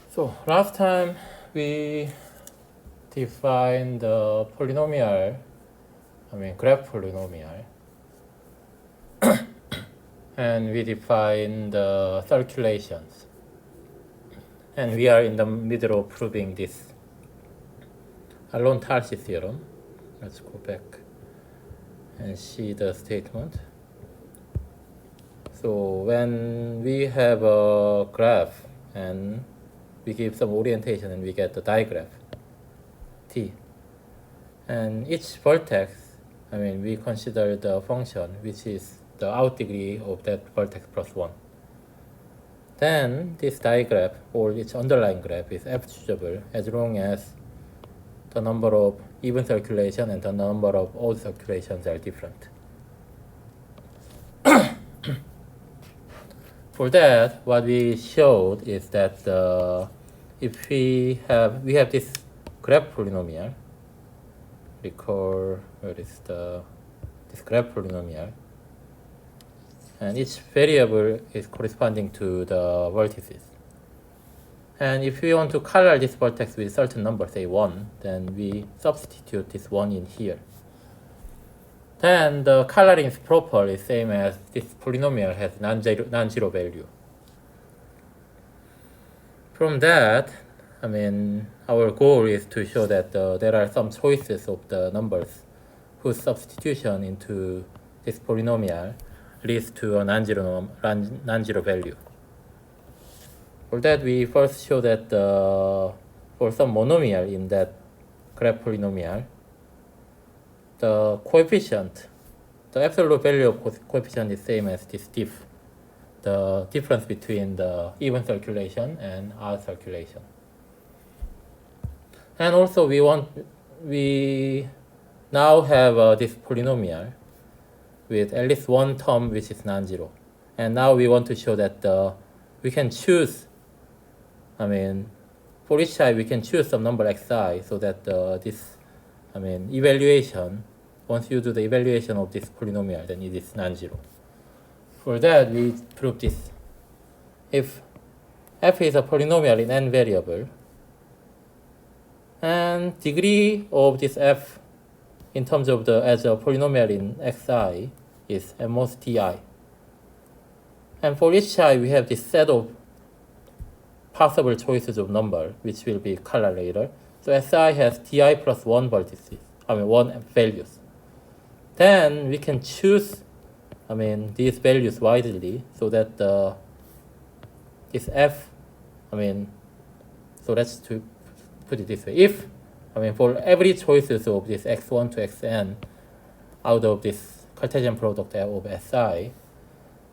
So last time we defined the polynomial, graph polynomial, and we defined the circulations. And we are in the middle of proving this Alon-Tarski theorem. Let's go back and see the statement. So when we have a graph and we give some orientation and we get the digraph T. And each vertex, we consider the function which is the out degree of that vertex plus 1. Then this digraph or its underlying graph is f-choosable as long as the number of even circulation and the number of odd circulations are different. For that, what we showed is that if we have this graph polynomial, recall where is this graph polynomial, and each variable is corresponding to the vertices. And if we want to color this vertex with certain number, say 1, then we substitute this 1 in here. Then the coloring is proper is same as this polynomial has non-zero value. From that, our goal is to show that there are some choices of the numbers whose substitution into this polynomial leads to a non-zero value. For that, we first show that for some monomial in that graph polynomial, the coefficient, the absolute value of coefficient is same as this diff, the difference between the even circulation and odd circulation. And also we now have this polynomial with at least one term which is non-zero. And now we want to show that we can choose, for each I we can choose some number xi so that this evaluation, once you do the evaluation of this polynomial, then it is non-zero. For that, we prove this. If f is a polynomial in n variable, and degree of this f in terms of as a polynomial in xi is at most ti. And for each I, we have this set of possible choices of number, which will be colored later. So Si has ti plus 1 vertices, 1 values. Then we can choose, these values widely so that this f, so let's to put it this way. If, for every choices of this x1 to xn out of this Cartesian product of Si,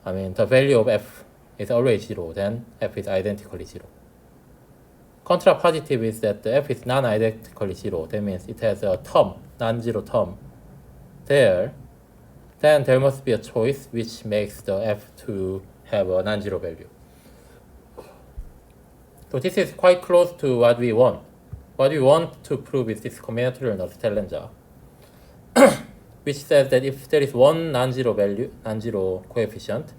the value of f is always 0, then f is identically 0. Contrapositive is that the f is non-identically 0. That means it has a term, non-zero term there. Then there must be a choice which makes the f to have a non-zero value. So this is quite close to what we want. What we want to prove is this combinatorial Nullstellensatz, which says that if there is one non-zero value, non-zero coefficient,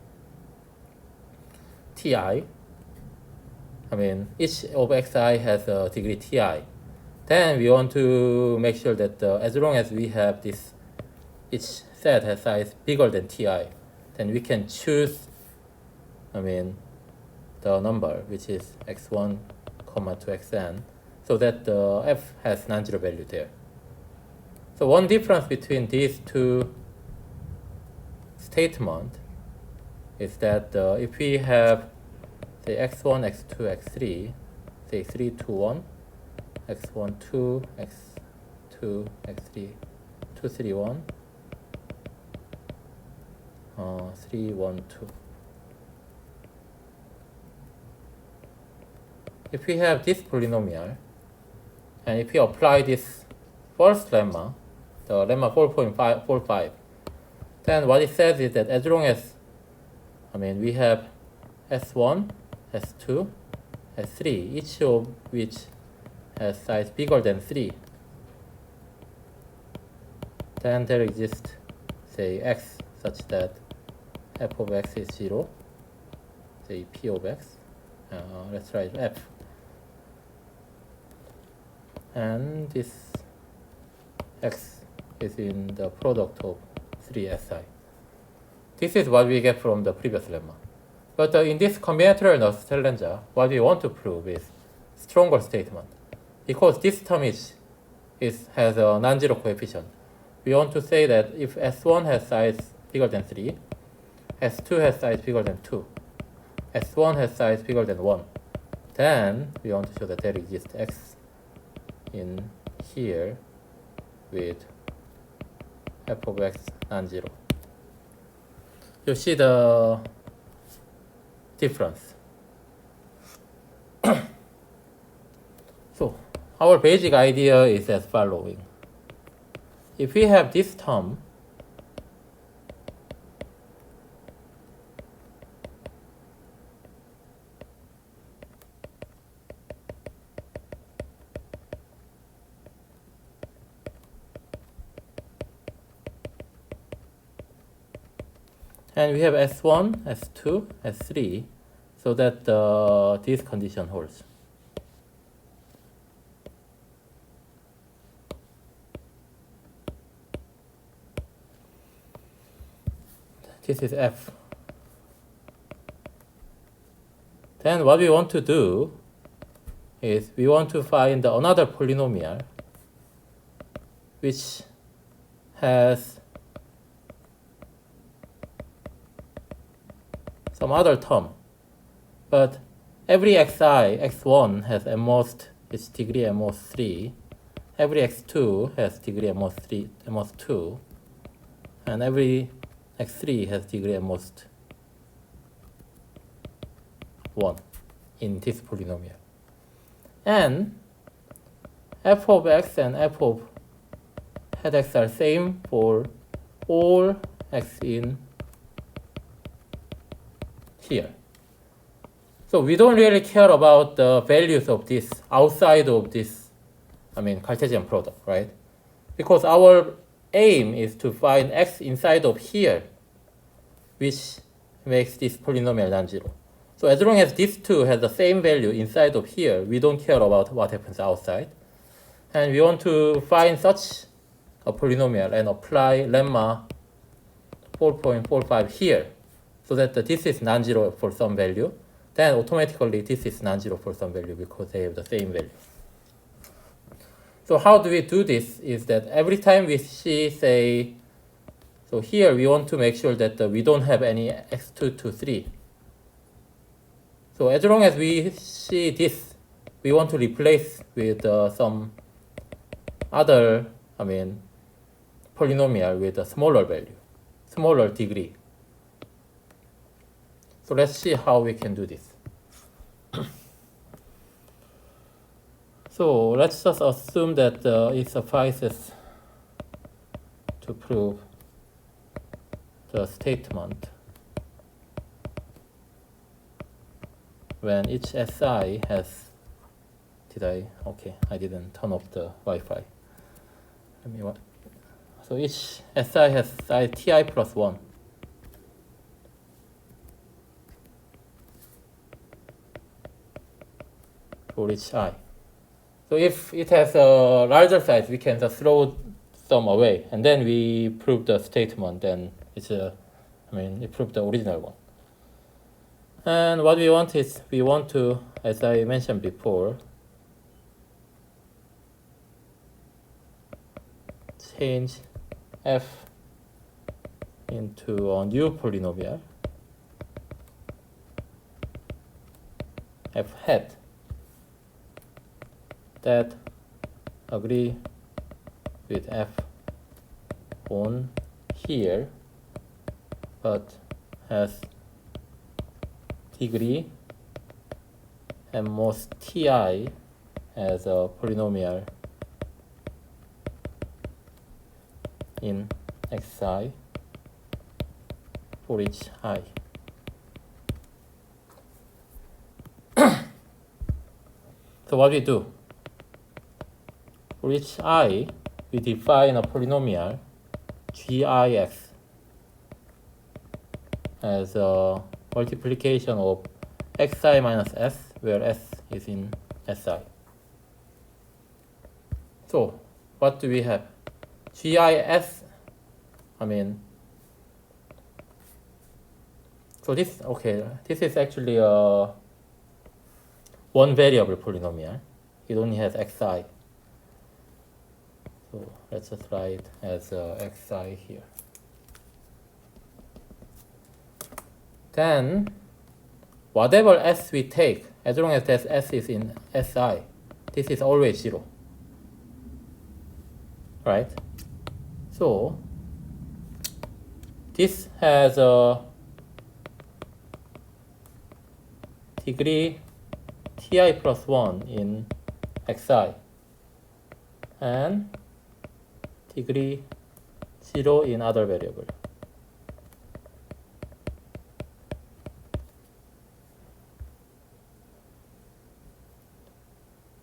ti, each of xi has a degree ti, then we want to make sure that as long as we have this, each set has size bigger than ti, then we can choose, the number, which is x1, to xn, so that the f has non-zero value there. So one difference between these two statements is that if we have, say, x1, x2, x3, say 3, 2, 1, x1, 2, x2, x3, 2, 3, 1, 3, 1, 2. If we have this polynomial, and if we apply this first lemma, the lemma 4.45, then what it says is that as long as, we have S1, S2, S3, each of which has size bigger than 3, then there exists, say, x such that f of x is 0, say p of x, let's write f and this x is in the product of 3 si. This is what we get from the previous lemma. But in this combinatorial Nussstellenscha, what we want to prove is stronger statement. Because this term has a non-zero coefficient. We want to say that if S1 has size bigger than 3, S2 has size bigger than 2, S1 has size bigger than 1, then we want to show that there exists x in here with f of x non-zero. You see the difference. So our basic idea is as following. If we have this term, and we have S1, S2, S3, so that this condition holds. This is F. Then what we want to do is we want to find another polynomial which has some other term, but every xi, x1 has at most its degree at most 3, every x2 has degree at most 3, at most 2, and every x3 has degree at most 1 in this polynomial. And f of x and f of head x are same for all x in here. So we don't really care about the values of this outside of this, Cartesian product, right? Because our aim is to find x inside of here, which makes this polynomial non-zero. So as long as these two have the same value inside of here, we don't care about what happens outside. And we want to find such a polynomial and apply lemma 4.45 here, so that this is non-zero for some value. Then automatically this is non-zero for some value because they have the same value. So how do we do this is that every time we see, say, so here we want to make sure that we don't have any x2 to 3. So as long as we see this, we want to replace with some other, polynomial with a smaller value, smaller degree. So let's see how we can do this. So let's just assume that it suffices to prove the statement when each SI has, I didn't turn off the Wi-Fi. So each SI has size Ti plus 1. For each I. So if it has a larger size, we can just throw some away, and then we prove the statement, then it's it proved the original one. And what we want is, we want to, as I mentioned before, change f into a new polynomial, f hat, that agree with f on here, but has degree and most ti as a polynomial in xi for each I. So what we do? For each I, we define a polynomial gix as a multiplication of xi minus s, where s is in si. So what do we have? GIS, so this is actually a one variable polynomial. It only has xi. So let's just write as xi here. Then whatever s we take, as long as that s is in Si, this is always 0. Right? So this has a degree ti plus 1 in xi and degree 0 in other variable.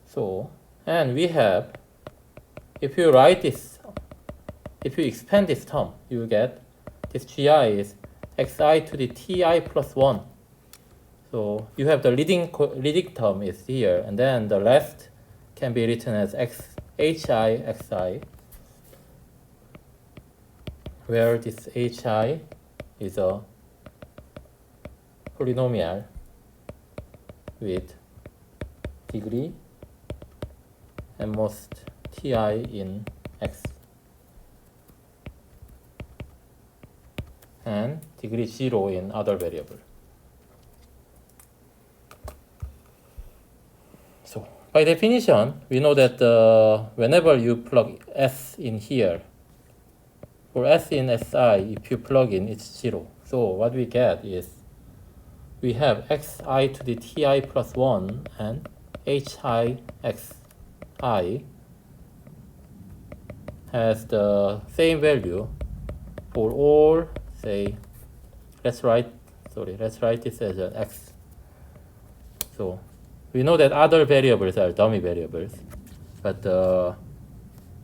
So, and we have, if you write this, if you expand this term, you get this gi is xi to the ti plus 1. So you have the leading term is here, and then the rest can be written as xi, where this hi is a polynomial with degree and most ti in x and degree 0 in other variable. So by definition, we know that whenever you plug s in here, for s in Si, if you plug in, it's 0. So what we get is we have xi to the ti plus 1 and hi xi has the same value for all, say, let's write this as an x. So we know that other variables are dummy variables, but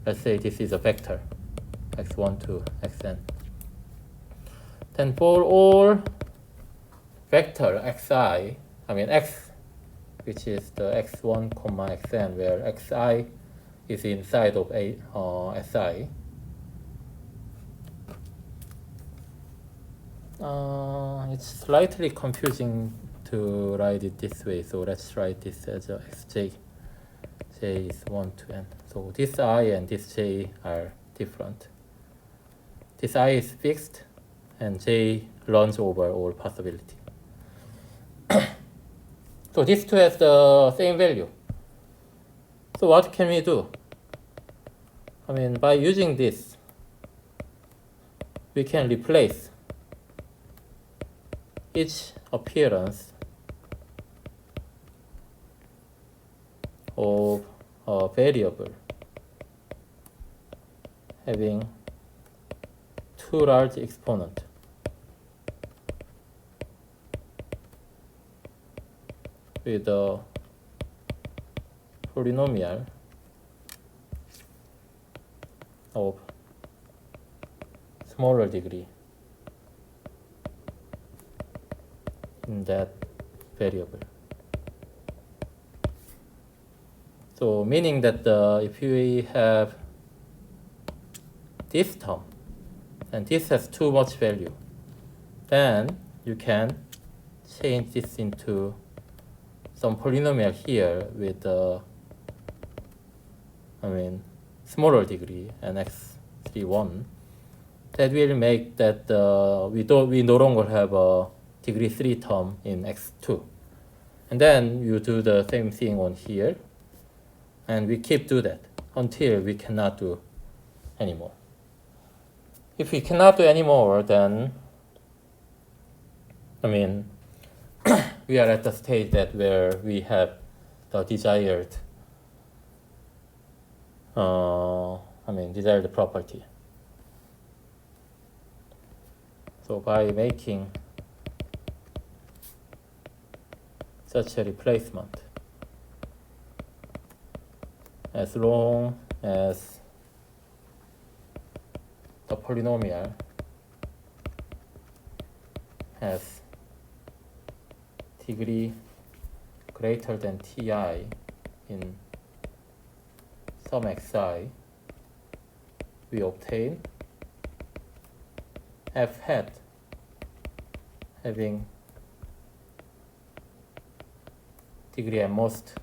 let's say this is a vector, x1 to xn. Then for all vector xi, x, which is the x1 comma xn, where xi is inside of Si. It's slightly confusing to write it this way, so let's write this as a xj. J is 1 to n. So this I and this j are different. This I is fixed, and j runs over all possibility. So these two has the same value. So what can we do? By using this, we can replace each appearance of a variable having two large exponents with a polynomial of smaller degree in that variable. So meaning that if we have this term and this has too much value, then you can change this into some polynomial here with smaller degree and x3 1. That will make that we no longer have a degree 3 term in x2. And then you do the same thing on here, and we keep do that until we cannot do anymore. If we cannot do anymore, then we are at the stage that where we have the desired desired property. So by making such a replacement, as long as the polynomial has degree greater than ti in some xi, we obtain f hat having degree at most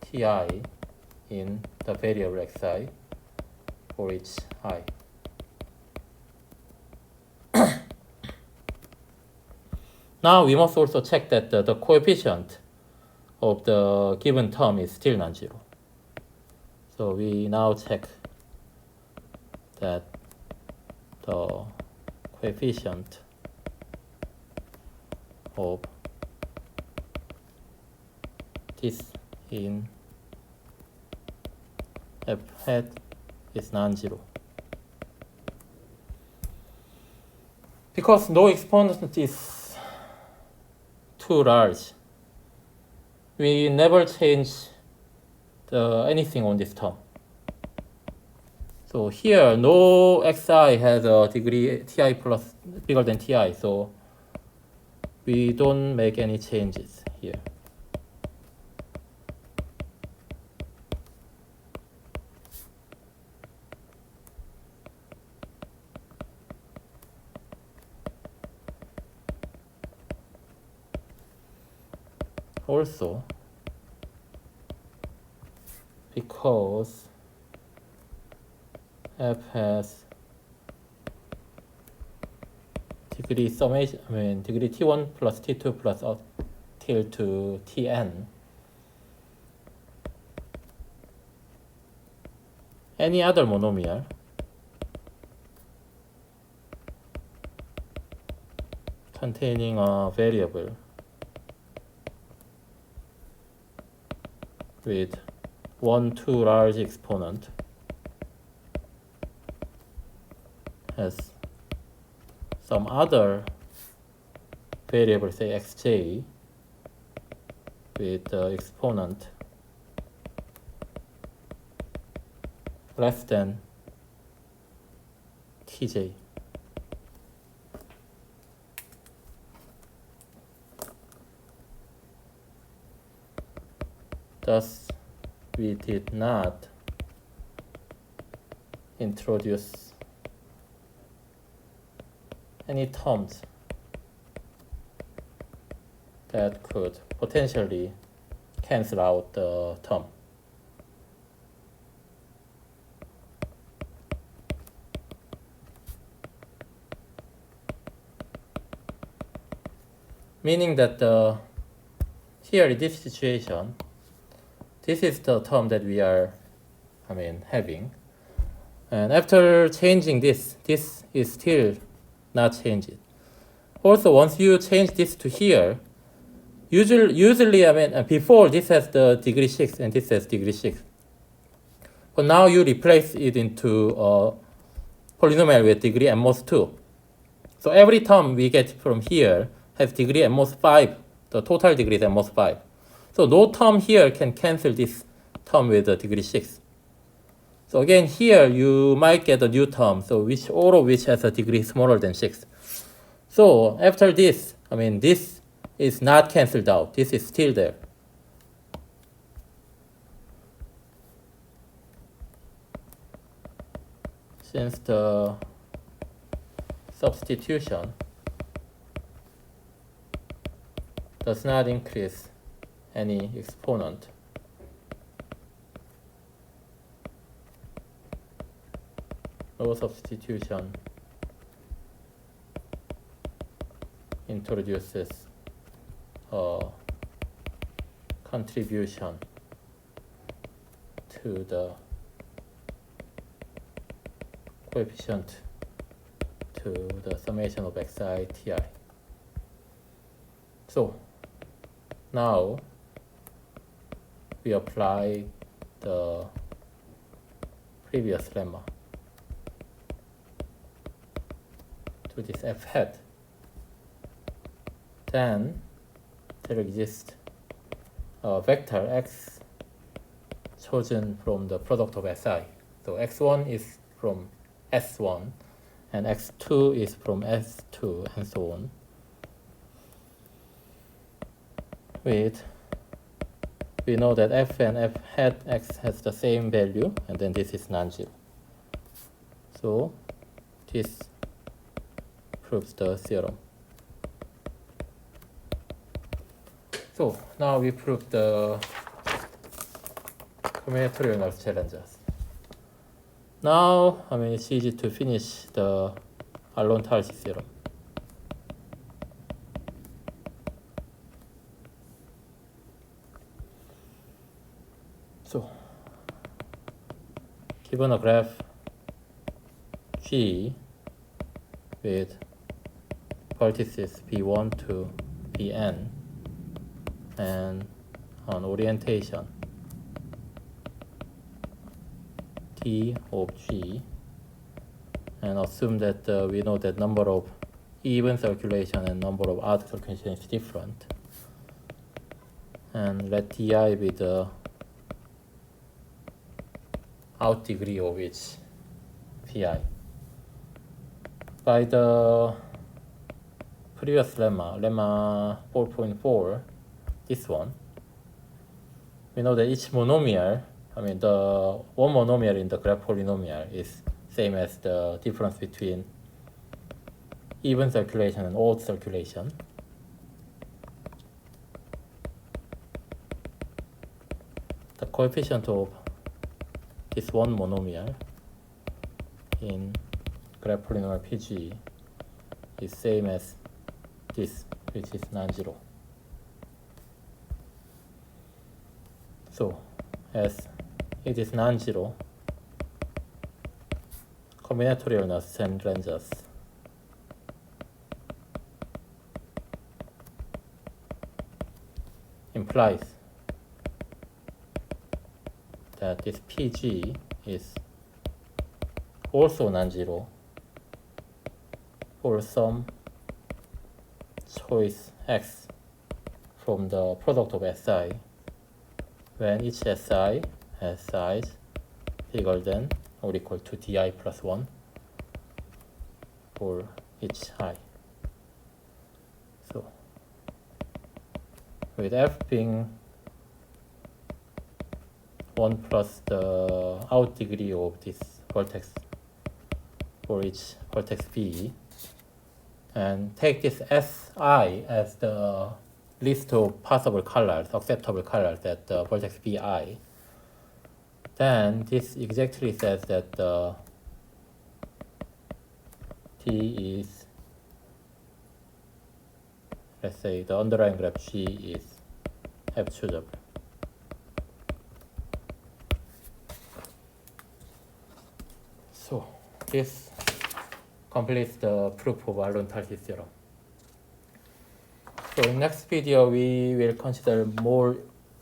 ti in the variable xi for each I. Now we must also check that the coefficient of the given term is still non-zero. So we now check that the coefficient of this in f hat is non-zero. Because no exponent is too large, we never change anything on this term. So here, no xi has a degree ti plus bigger than ti, so we don't make any changes here. Also, because f has degree summation, degree t1 plus t2 plus up till to tn, any other monomial containing a variable with 1 too large exponent has some other variable, say xj, with the exponent less than tj. Thus, we did not introduce any terms that could potentially cancel out the term. Meaning that here in this situation, this is the term that we are having. And after changing this is still not changed. Also, once you change this to here, usually before this has the degree 6 and this has degree 6. But now you replace it into a polynomial with degree at most 2. So every term we get from here has degree at most 5. The total degree is at most 5. So no term here can cancel this term with a degree 6. So again, here you might get a new term, so all of which has a degree smaller than 6. So after this, this is not cancelled out. This is still there. Since the substitution does not increase any exponent, no substitution introduces a contribution to the coefficient to the summation of xi ti. So now we apply the previous lemma to this f hat. Then there exists a vector x chosen from the product of si. So x1 is from S1 and x2 is from S2 and so on, with we know that f and f hat x has the same value, and then this is non-zero. So this proves the theorem. So now we prove the combinatorial null challenges. Now, it's easy to finish the Alon-Tarski theorem. So, given a graph G with vertices B1 to Bn and an orientation T of G, and assume that we know that number of even circulation and number of odd circulation is different, and let Di be the out degree of each Pi. By the previous lemma 4.4, this one, we know that each monomial, the one monomial in the graph polynomial is same as the difference between even circulation and odd circulation. The coefficient of this one monomial in graph polynomial PG is same as this, which is non-zero. So, as it is non-zero, combinatorial null challenges implies that this PG is also non-zero for some choice X from the product of SI when each SI has size bigger than or equal to Di plus 1 for each I. So, with F being 1 plus the out degree of this vertex for each vertex B, and take this Si as the list of possible colors, acceptable colors at the vertex Bi, then this exactly says that the T is, let's say the underlying graph G is F-choosable. So this completes the proof of Alon-Tarski theorem. So in next video we will consider more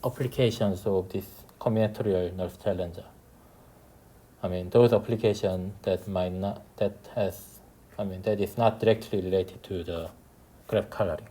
applications of this combinatorial null challenger. Those applications that that is not directly related to the graph coloring.